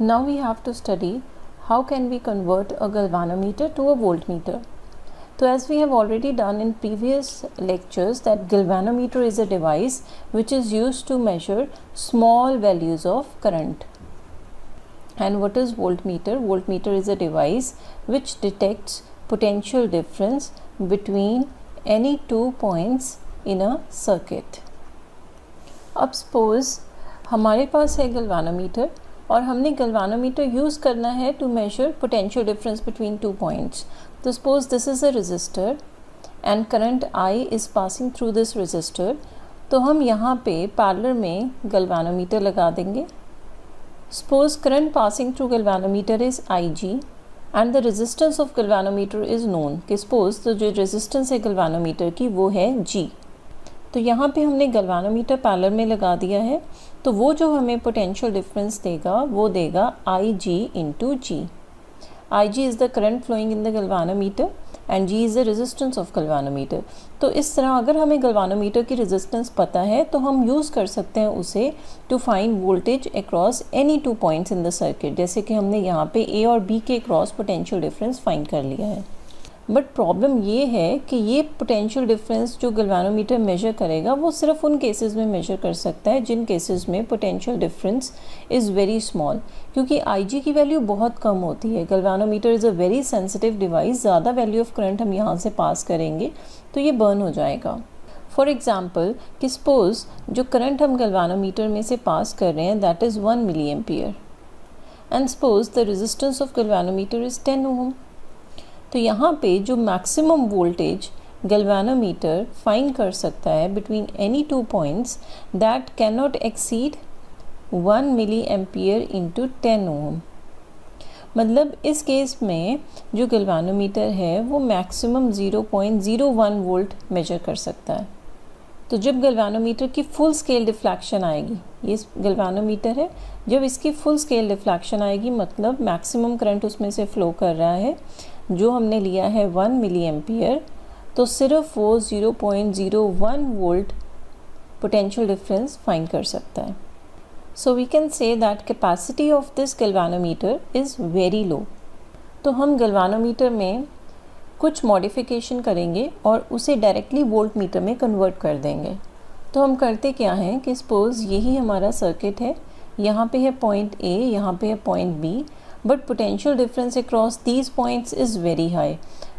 Now we have to study how can we convert a galvanometer to a voltmeter. So as we have already done in previous lectures that galvanometer is a device which is used to measure small values of current. And what is voltmeter? Voltmeter is a device which detects potential difference between any two points in a circuit. अब suppose हमारे पास है galvanometer और हमने galvanometer use करना है to measure potential difference between two points. तो suppose this is a resistor and current I is passing through this resistor. तो हम यहाँ पे पैरेलल में गैल्वानोमीटर लगा देंगे. Suppose current passing through galvanometer is I G and the resistance of galvanometer is known. कि suppose तो जो रेजिस्टेंस है गैल्वानोमीटर की वो है जी. तो यहाँ पे हमने गैल्वानोमीटर पैरेलल में लगा दिया है. तो वो जो हमें पोटेंशियल डिफरेंस देगा वो देगा I G into G. I G is the current flowing in the galvanometer and G is the resistance of galvanometer. तो इस तरह अगर हमें गैल्वानोमीटर की रेजिस्टेंस पता है तो हम यूज़ कर सकते हैं उसे to find voltage across any two points in the circuit. जैसे कि हमने यहाँ पे ए और बी के क्रॉस पोटेंशियल डिफरेंस फाइंड कर लिया है. बट प्रॉब्लम ये है कि ये पोटेंशियल डिफरेंस जो गैल्वानोमीटर मेजर करेगा वो सिर्फ उन केसेस में मेजर कर सकता है जिन केसेस में potential difference is very small, क्योंकि आईजी की वैल्यू बहुत कम होती है. Galvanometer is a very sensitive device. ज़्यादा वैल्यू ऑफ करंट हम यहाँ से पास करेंगे तो ये बर्न हो जाएगा. फॉर एग्जाम्पल कि सपोज जो करंट हम गैल्वानोमीटर में से पास कर रहे हैं that is 1 milli ampere and suppose the resistance of galvanometer is 10 ohm. तो यहाँ पे जो मैक्सिमम वोल्टेज गैल्वानोमीटर फाइंड कर सकता है between any two points that can not exceed 1 milli ampere into 10 ohm. मतलब इस केस में जो गैल्वानोमीटर है वो मैक्सिमम 0.01 वोल्ट मेजर कर सकता है. तो जब गैल्वानोमीटर की फुल स्केल डिफ्लेक्शन आएगी, ये गैल्वानोमीटर है, जब इसकी फुल स्केल डिफ्लेक्शन आएगी मतलब मैक्सिमम करंट उसमें से फ़्लो कर रहा है जो हमने लिया है 1 मिली एम्पियर, तो सिर्फ वो 0.01 वोल्ट पोटेंशियल डिफरेंस फाइंड कर सकता है. So we can say that capacity of this galvanometer is very low. तो हम गैल्वानोमीटर में कुछ मॉडिफिकेशन करेंगे और उसे डायरेक्टली वोल्ट मीटर में कन्वर्ट कर देंगे. तो हम करते क्या हैं कि सपोज़ यही हमारा सर्किट है, यहाँ पे है पॉइंट ए, यहाँ पे है point B, but potential difference across these points is very high.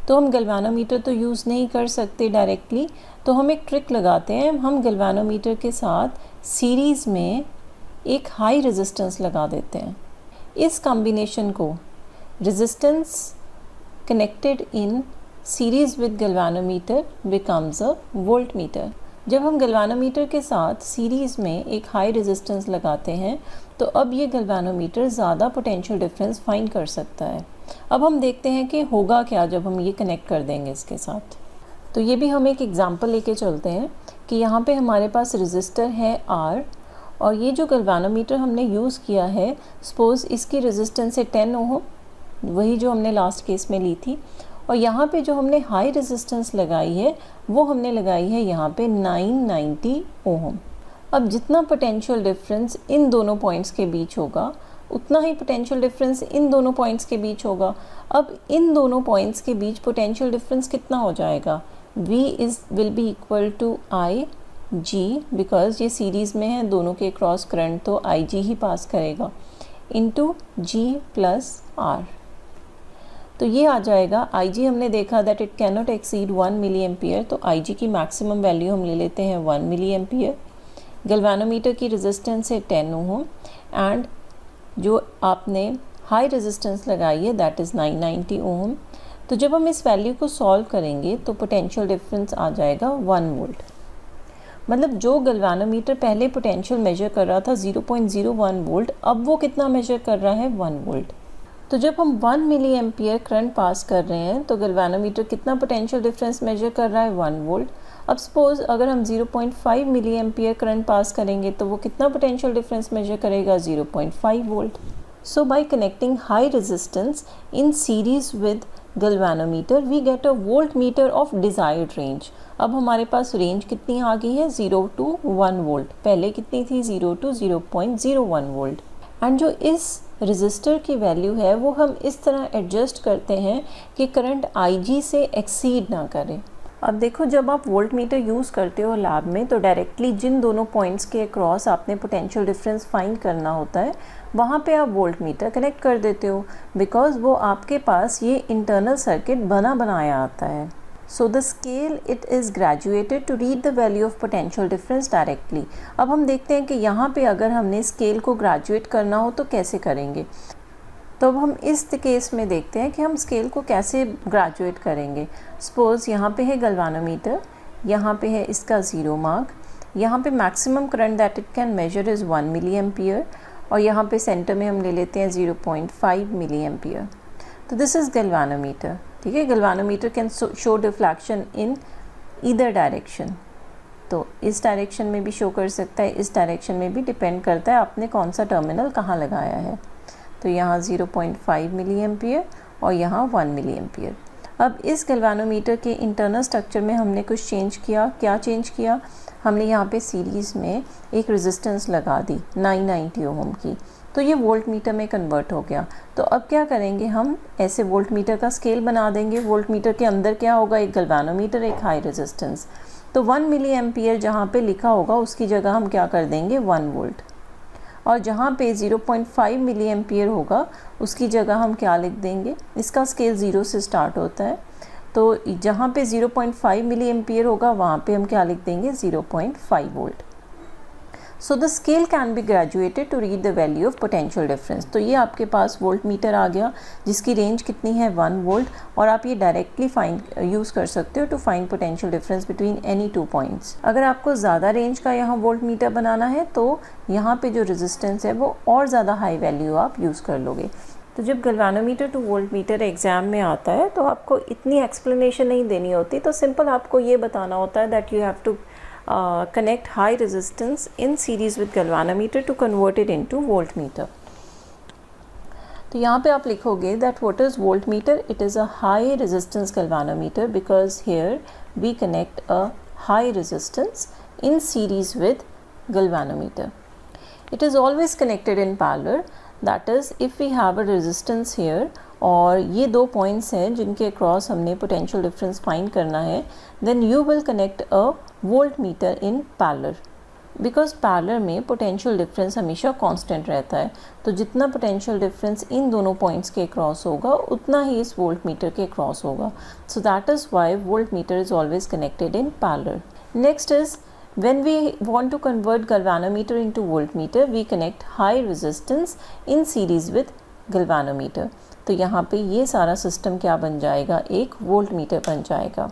तो हम गैल्वानोमीटर तो यूज़ नहीं कर सकते डायरेक्टली, तो हम एक ट्रिक लगाते हैं. हम गैल्वानोमीटर के साथ सीरीज़ में एक हाई रेजिस्टेंस लगा देते हैं. इस कॉम्बिनेशन को resistance connected in series with galvanometer becomes a voltmeter. जब हम गैल्वानोमीटर के साथ सीरीज़ में एक हाई रेजिस्टेंस लगाते हैं तो अब ये गैल्वानोमीटर ज़्यादा पोटेंशियल डिफरेंस फाइंड कर सकता है. अब हम देखते हैं कि होगा क्या जब हम ये कनेक्ट कर देंगे इसके साथ. तो ये भी हम एक एग्जांपल लेके चलते हैं कि यहाँ पे हमारे पास रेजिस्टर है R और ये जो गैल्वानोमीटर हमने यूज़ किया है सपोज़ इसकी रेजिस्टेंस है 10 ओम, वही जो हमने लास्ट केस में ली थी. और यहाँ पे जो हमने हाई रेजिस्टेंस लगाई है वो हमने लगाई है यहाँ पे 990 ओम. अब जितना पोटेंशियल डिफरेंस इन दोनों पॉइंट्स के बीच होगा उतना ही पोटेंशियल डिफरेंस इन दोनों पॉइंट्स के बीच होगा. अब इन दोनों पॉइंट्स के बीच पोटेंशियल डिफरेंस कितना हो जाएगा? V will be equal to I G, because ये सीरीज़ में है दोनों के क्रॉस करंट तो आई जी ही पास करेगा, इंटू जी प्लस आर. तो ये आ जाएगा आई जी. हमने देखा that it can not exceed 1 milli ampere, तो आई जी की मैक्सिमम वैल्यू हम ले लेते हैं 1 मिली एम्पियर. गैल्वानोमीटर की रेजिस्टेंस है 10 ओम एंड जो आपने हाई रेजिस्टेंस लगाई है दैट इज़ 990 ओम. तो जब हम इस वैल्यू को सॉल्व करेंगे तो पोटेंशियल डिफरेंस आ जाएगा 1 वोल्ट. मतलब जो गैल्वानोमीटर पहले पोटेंशियल मेजर कर रहा था 0.01 वोल्ट, अब वो कितना मेजर कर रहा है? 1 वोल्ट. तो जब हम 1 मिली एम्पियर करंट पास कर रहे हैं तो गैल्वानोमीटर कितना पोटेंशियल डिफरेंस मेजर कर रहा है? 1 वोल्ट. अब सपोज अगर हम 0.5 मिली एम्पियर करंट पास करेंगे तो वो कितना पोटेंशियल डिफरेंस मेजर करेगा? 0.5 volt. So by connecting high resistance in series with galvanometer we get a volt meter of desired range. अब हमारे पास रेंज कितनी आ गई है? 0 to 1 वोल्ट. पहले कितनी थी? 0 to 0.01 वोल्ट. एंड जो इस रजिस्टर की वैल्यू है वो हम इस तरह एडजस्ट करते हैं कि करंट IG से एक्सीड ना करे। अब देखो, जब आप वोल्ट मीटर यूज़ करते हो लैब में तो डायरेक्टली जिन दोनों पॉइंट्स के अक्रॉस आपने पोटेंशियल डिफरेंस फाइंड करना होता है वहाँ पे आप वोल्ट मीटर कनेक्ट कर देते हो, बिकॉज वो आपके पास ये इंटरनल सर्किट बनाया आता है। So the scale it is graduated to read the value of potential difference directly। अब हम देखते हैं कि यहाँ पे अगर हमने स्केल को ग्रेजुएट करना हो तो कैसे करेंगे। तो अब हम इस केस में देखते हैं कि हम स्केल को कैसे ग्रेजुएट करेंगे। सपोज़ यहाँ पे है गैल्वानोमीटर, यहाँ पे है इसका 0 मार्क, यहाँ पे maximum current that it can measure is 1 milli ampere और यहाँ पे सेंटर में हम ले लेते हैं 0.5 मिली एम्पियर। तो दिस इज़ गैल्वानोमीटर, ठीक है। Galvanometer can show deflection in either direction, तो इस डायरेक्शन में भी शो कर सकता है, इस डायरेक्शन में भी, डिपेंड करता है आपने कौन सा टर्मिनल कहाँ लगाया है। तो यहाँ 0.5 मिली एम्पियर और यहाँ 1 मिली एम्पियर। अब इस गैल्वानोमीटर के इंटरनल स्ट्रक्चर में हमने कुछ चेंज किया। क्या चेंज किया? हमने यहाँ पे सीरीज़ में एक रेजिस्टेंस लगा दी 990 ओम की, तो ये वोल्ट मीटर में कन्वर्ट हो गया। तो अब क्या करेंगे, हम ऐसे वोल्ट मीटर का स्केल बना देंगे। वोल्ट मीटर के अंदर क्या होगा, एक गैल्वानोमीटर, एक हाई रेजिस्टेंस। तो 1 मिली एम्पियर जहाँ पे लिखा होगा उसकी जगह हम क्या कर देंगे 1 वोल्ट, और जहाँ पे 0.5 मिली एम्पियर होगा उसकी जगह हम क्या लिख देंगे, इसका स्केल 0 से स्टार्ट होता है, तो जहाँ पे 0.5 मिली एम्पियर होगा वहाँ पे हम क्या लिख देंगे 0.5 volt. So the scale can be graduated to read the value of potential difference. तो ये आपके पास वोल्ट मीटर आ गया जिसकी रेंज कितनी है 1 वोल्ट, और आप ये डायरेक्टली यूज़ कर सकते हो to find potential difference between any 2 points. अगर आपको ज़्यादा रेंज का यहाँ वोल्ट मीटर बनाना है तो यहाँ पे जो रेजिस्टेंस है वो और ज़्यादा हाई वैल्यू आप यूज़ कर लोगे। तो जब galvanometer two volt meter exam में आता है तो आपको इतनी एक्सप्लेनेशन नहीं देनी होती, तो सिंपल आपको ये बताना होता है that you have to connect high resistance in series with galvanometer to convert it into voltmeter। तो यहाँ पे आप लिखोगे that what is voltmeter? It is a high resistance galvanometer because here we connect a high resistance in series with galvanometer। It is always connected in parallel, that is if we have a resistance here और ये 2 points हैं जिनके across हमने potential difference find करना है, then you will connect a volt meter in parallel, because parallel में potential difference हमेशा constant रहता है। तो जितना पोटेंशियल डिफरेंस इन दोनों पॉइंट्स के अक्रॉस होगा उतना ही इस वोल्ट मीटर के अक्रॉस होगा। So that is why volt meter is always connected in parallel. Next is when we want to convert galvanometer into voltmeter, we connect high resistance in series with galvanometer। तो यहाँ पे ये सारा system क्या बन जाएगा, एक वोल्ट मीटर बन जाएगा।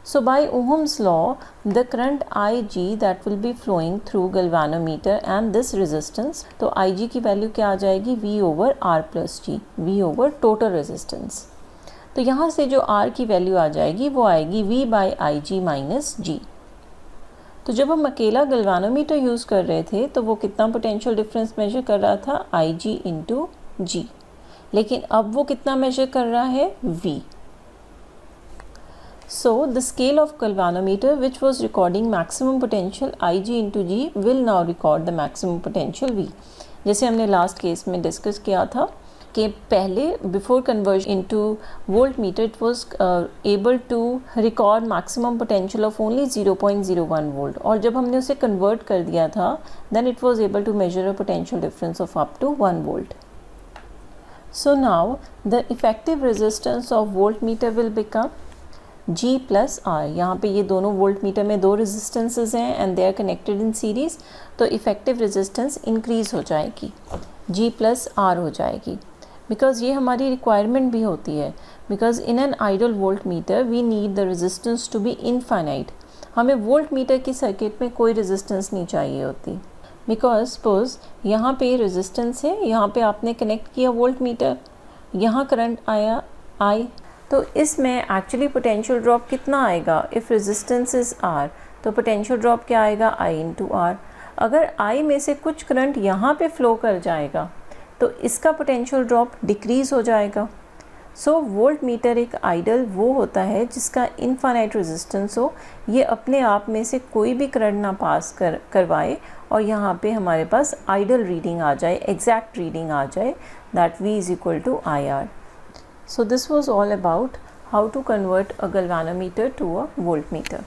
So by Ohm's law the current IG that will be flowing through galvanometer and this resistance, तो IG की वैल्यू क्या आ जाएगी V/R+G, V टोटल रेजिस्टेंस। तो यहाँ से जो R की वैल्यू आ जाएगी वो आएगी V/IG - G। तो जब हम अकेला गैल्वानोमीटर यूज़ कर रहे थे तो वो कितना पोटेंशियल डिफरेंस मेजर कर रहा था IG × G, लेकिन अब वो कितना मेजर कर रहा है V। So the scale of galvanometer which was recording maximum potential IG × G will now record the maximum potential V। जैसे हमने लास्ट केस में डिस्कस किया था कि पहले before conversion into volt meter it was able to record maximum potential of only 0.01 volt, और जब हमने उसे कन्वर्ट कर दिया था then it was able to measure a potential difference of up to 1 volt. So now the effective resistance of volt meter will become G+R। यहाँ पे ये दोनों वोल्ट मीटर में 2 रेजिस्टेंसेज हैं and they are connected in series, तो effective resistance increase हो जाएगी, G+R हो जाएगी, बिकॉज ये हमारी रिक्वायरमेंट भी होती है। Because in an ideal volt meter we need the resistance to be infinite. हमें वोल्ट मीटर की सर्किट में कोई रेजिस्टेंस नहीं चाहिए होती, बिकॉज सपोज यहाँ पे रेजिस्टेंस है, यहाँ पे आपने कनेक्ट किया वोल्ट मीटर, यहाँ करंट आया I, तो इसमें एक्चुअली पोटेंशियल ड्रॉप कितना आएगा, इफ़ रेजिस्टेंस इज़ R तो पोटेंशियल ड्रॉप क्या आएगा I × R। अगर I में से कुछ करंट यहाँ पे फ्लो कर जाएगा तो इसका पोटेंशियल ड्रॉप डिक्रीज़ हो जाएगा। सो वोल्ट मीटर एक आइडल वो होता है जिसका इनफाइनाइट रेजिस्टेंस हो, ये अपने आप में से कोई भी करंट ना पास करवाए और यहाँ पे हमारे पास आइडल रीडिंग आ जाए, एग्जैक्ट रीडिंग आ जाए, that V is equal to IR. So this was all about how to convert a galvanometer to a voltmeter.